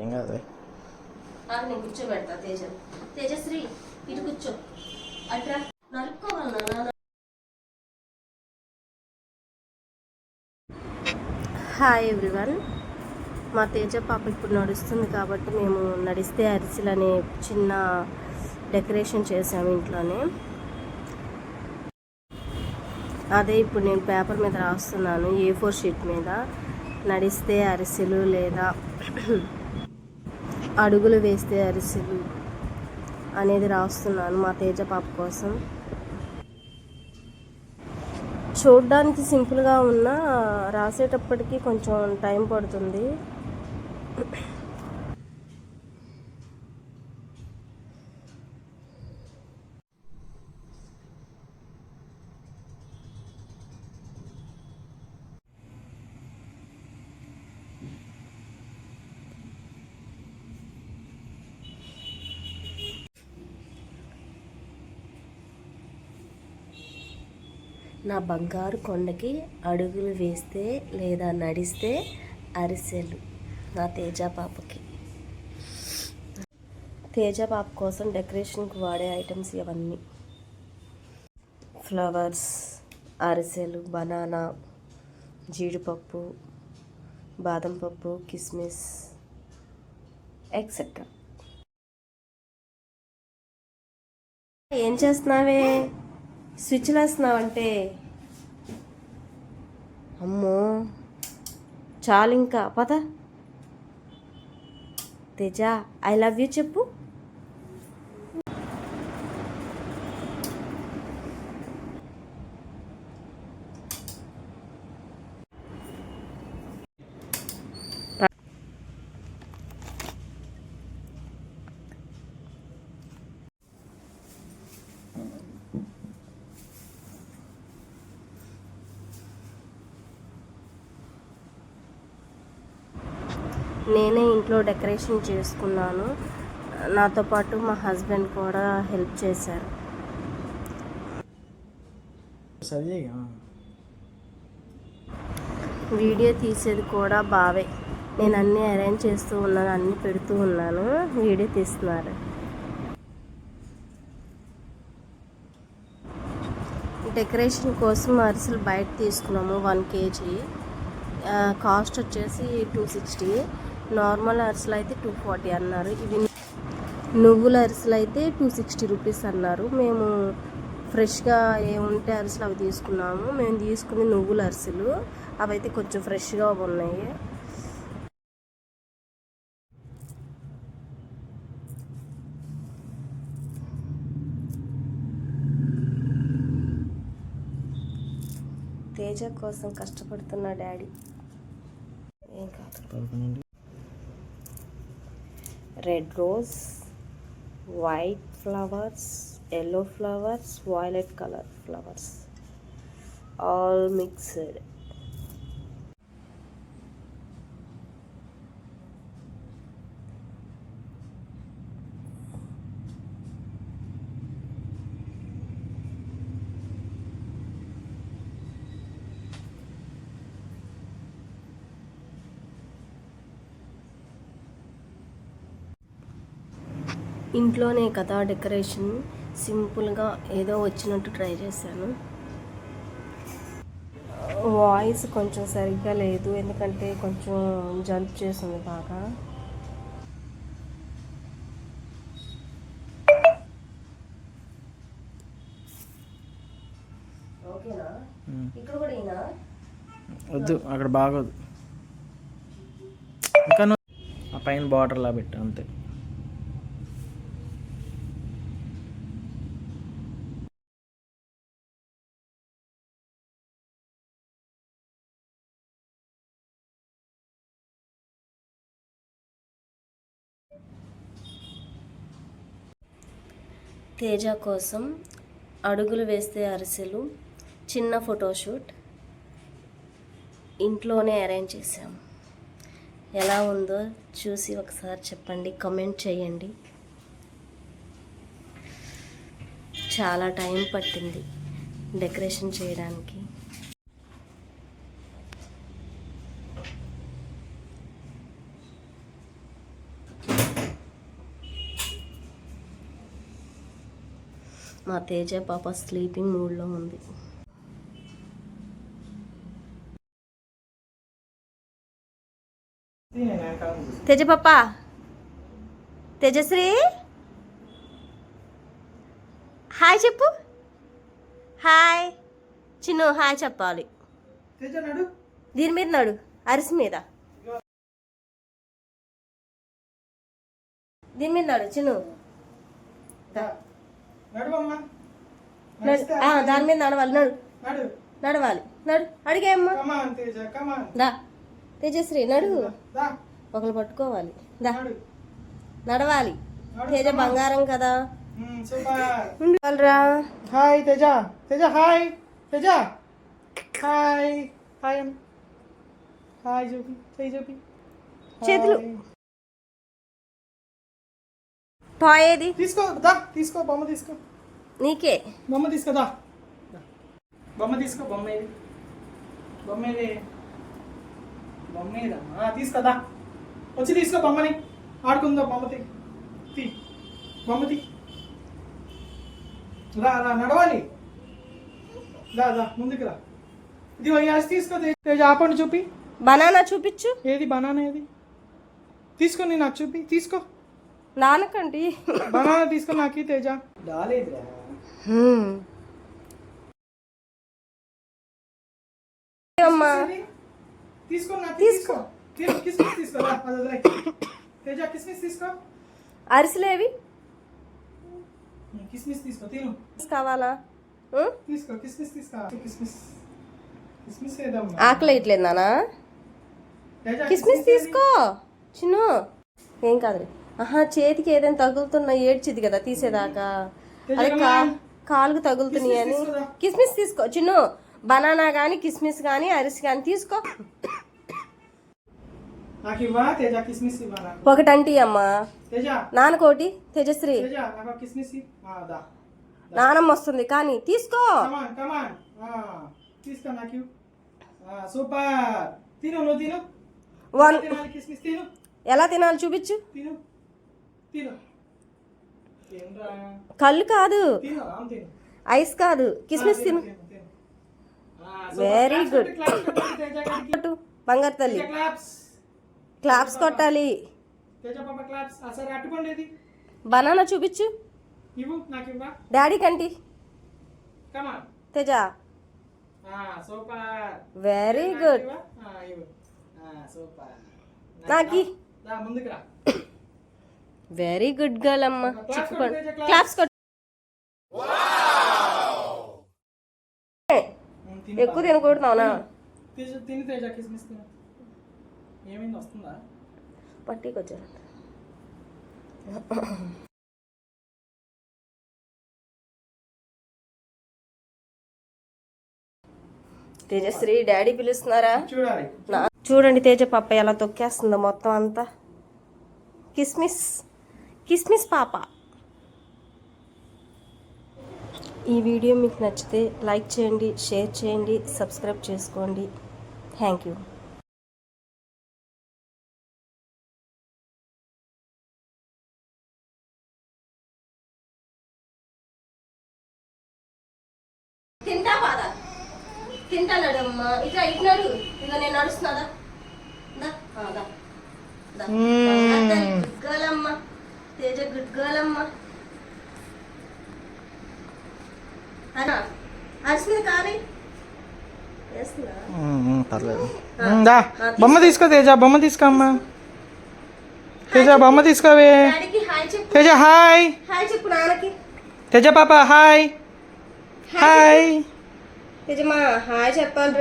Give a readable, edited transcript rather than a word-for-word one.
ఏం కాదు నేను కూర్చోబెడతా తేజశ్రీ ఇటు కూర్చో అట్రా నరుక్కోగలనా. హాయ్ ఎవ్రీవన్, మా తేజ పాప ఇప్పుడు నడుస్తుంది కాబట్టి మేము నడిస్తే అరిసెలు అనే చిన్న డెకరేషన్ చేసాము ఇంట్లోనే. అదే ఇప్పుడు నేను పేపర్ మీద రాస్తున్నాను, A4 షీట్ మీద. నడిస్తే అరిసెలు లేదా అడుగులు వేస్తే అరిసెలు అనేది రాస్తున్నాను మా తేజ పాప కోసం. చూడ్డానికి సింపుల్గా ఉన్నా రాసేటప్పటికి కొంచెం టైం పడుతుంది. నా బంగారు కొండకి అడుగులు వేస్తే లేదా నడిస్తే అరిసెలు నా తేజ పాపకి. తేజ పాప కోసం డెకరేషన్కి వాడే ఐటమ్స్ ఇవన్నీ: ఫ్లవర్స్, అరిసెలు, బనానా, జీడిపప్పు, బాదం పప్పు, కిస్మిస్ ఎక్సెట్రా. ఏం చేస్తున్నావే? స్విచ్లు వేస్తున్నావంటే అమ్మో చాలు, ఇంకా పద. తేజ ఐ లవ్ యూ చెప్పు. నేనే ఇంట్లో డెకరేషన్ చేసుకున్నాను, నాతో పాటు మా హస్బెండ్ కూడా హెల్ప్ చేశారు. వీడియో తీసేది కూడా బావే. నేను అన్నీ అరేంజ్ చేస్తూ ఉన్నాను, అన్నీ పెడుతూ ఉన్నాను, వీడియో తీస్తున్నారు. డెకరేషన్ కోసం అరిసెలు బయట తీసుకున్నాము 1 kg. కాస్ట్ వచ్చేసి 260. నార్మల్ అరిసెలు అయితే 240 అన్నారు. ఇవి నువ్వుల అరిసెలు అయితే 260 రూపీస్ అన్నారు. మేము ఫ్రెష్గా ఏముంటే అరిసెలు అవి తీసుకున్నాము. మేము తీసుకుని నువ్వుల అరిసెలు, అవి అయితే కొంచెం ఫ్రెష్గా ఉన్నాయి. తేజ కోసం కష్టపడుతున్న డాడీ. ఏం కాదు. Red rose, white flowers, yellow flowers, violet colour flowers, all mixed. ఇంట్లోనే కదా డెకరేషన్, సింపుల్గా ఏదో వచ్చినట్టు ట్రై చేశాను. వాయిస్ కొంచెం సరిగ్గా లేదు, ఎందుకంటే కొంచెం జలుబు చేసింది బాగా. ఓకేనా? ఇక్కడ కూడా అయినా వద్దు, అక్కడ బాగోదు. ఇంకా ఆ పైన బార్డర్లా పెట్టు అంతే. తేజ కోసం అడుగులు వేస్తే అరిసెలు చిన్న ఫోటోషూట్ ఇంట్లోనే అరేంజ్ చేసాము. ఎలా ఉందో చూసి ఒకసారి చెప్పండి, కమెంట్ చేయండి. చాలా టైం పట్టింది డెకరేషన్ చేయడానికి. మా తేజ పాప స్లీపింగ్ మూడ్లో ఉంది. తేజ పాప, తేజశ్రీ హాయ్ చెప్పు. హాయ్ చిన్ను, హాయ్ చెప్పాలి. దీని మీద నడు, అరిసి మీద. దీని మీద నడు చిన్ను. దాని మీద నడవాలి. నడవాలి. నడు. అడిగేమ్మా. దా తేజశ్రీ నడు. ఒకరు పట్టుకోవాలి. దా నడవాలి. తేజ బంగారం కదా. Hi Teja. Teja hi. Teja hi. Hi అన్న. హాయ్ చూపి. చేయి చూపి. చేతులు. టాయ్ ఏది? తీసుకో. దా తీసుకో. బొమ్మ తీసుకో. నీకే బొమ్మ తీసుకో. దా బొమ్మ తీసుకో. బొమ్మ ఏది? బొమ్మ ఏది? బొమ్మ ఏదమ్మా? తీసుకోదా. వచ్చి తీసుకో బొమ్మని. ఆడుకుందా. బొమ్మ తీ. బొమ్మ తీ. రా నడవాలి. దా ముందుకు రా. ఇది వయ్యాసి తీసుకో. తేజ ఆపండి చూపి. బనానా చూపించు. ఏది బనానా ఏది? తీసుకొని నాకు చూపి. తీసుకో. నానకండి. బనానా తీసుకో. నాకు తేజ రాలేదురా. తీసుకో. తీసుకో. కిస్మిస్ తీసుకో. తేజ కిస్మిస్ తీసుకో. అరిసెలేవి? కిస్మిస్ తీసుకో. తిను. కావాలా? తీసుకో. కిస్మిస్ తీసుకో. కిస్మిస్ ఏదమ్మా? ఆకలి ఇట్లేదు నానా. కిస్మిస్ తీసుకో చిన్ను. ఏం కాదు. చేతికి ఏదైనా తగులుతున్నా ఏడ్చిది కదా తీసేదాకా. అదే కాలుకు తగులుతున్నాయి అని. కిస్మిస్ తీసుకో చిన్ను. బనానా కానీ కిస్మిస్ కానీ అరిసి కానీ తీసుకో. ఒకటి అంటే అమ్మా. నాన్నకోటి. తేజశ్రీ నానమ్మ వస్తుంది కానీ తీసుకో. ఎలా తినాలి చూపించు. కళ్ళు కాదు, ఐస్ కాదు, కిస్మిస్ తిను. Very good. బంగారు తల్లి క్లాప్స్ కొట్టాలి. బనానా చూపించు. డాడీ కంటి. Teja very good. నాకి వెరీ గుడ్ గర్ల్ అమ్మ. చెప్పుకోండి. క్లాప్స్ కొట్టు. ఎక్కువ తినకూడదునా? పట్టీకి వచ్చారు. తేజశ్రీ డాడీ పిలుస్తున్నారా? చూడండి తేజ పాప ఎలా తొక్కేస్తుందో మొత్తం అంతా. కిస్మిస్ కిస్మిస్ పాప. ఈ వీడియో మీకు నచ్చితే లైక్ చేయండి, షేర్ చేయండి, సబ్స్క్రైబ్ చేసుకోండి. Thank you. తింటా బాదా తింటాడు అమ్మా. ఇట్లా ఇట్నాడు. ఇక నేను నడుస్తున్నదా. గుడ్ గర్ల్ అమ్మ. తేజ గుడ్ గర్ల్ అమ్మ. అరిసింది కానీ పర్లేదు. బొమ్మ తీసుకో తేజ. బొమ్మ తీసుకో అమ్మా. తేజ బొమ్మ తీసుకోవే. తేజ హాయ్. హాయ్ చెప్పు నాన్నకి. తేజ పాప హాయ్. హాయ్. తేజమ్మా హాయ్ చెప్పాలి.